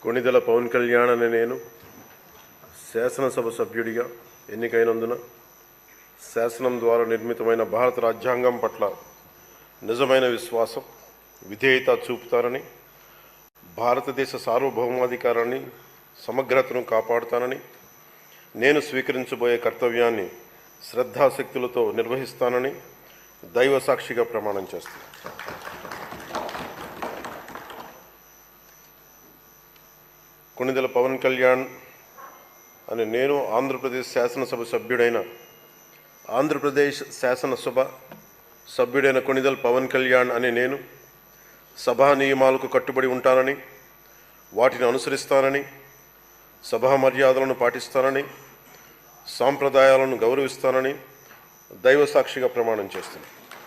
కొణిదెల పవన్ కళ్యాణ్ అనే నేను శాసనసభ సభ్యుడిగా ఎన్నికైనందున శాసనం ద్వారా నిర్మితమైన భారత రాజ్యాంగం పట్ల నిజమైన విశ్వాసం, విధేయత చూపుతానని, భారతదేశ సార్వభౌమాధికారాన్ని, సమగ్రతను కాపాడుతానని, నేను స్వీకరించబోయే కర్తవ్యాన్ని శ్రద్ధాశక్తులతో నిర్వహిస్తానని దైవ సాక్షిగా ప్రమాణం చేస్తాను. కొణిదెల పవన్ కళ్యాణ్ అనే నేను ఆంధ్రప్రదేశ్ శాసనసభ సభ్యుడైన కొణిదెల పవన్ కళ్యాణ్ అనే నేను సభా నియమాలకు కట్టుబడి ఉంటానని, వాటిని అనుసరిస్తానని, సభా మర్యాదలను పాటిస్తానని, సాంప్రదాయాలను గౌరవిస్తానని దైవ సాక్షిగా ప్రమాణం చేస్తున్నాను.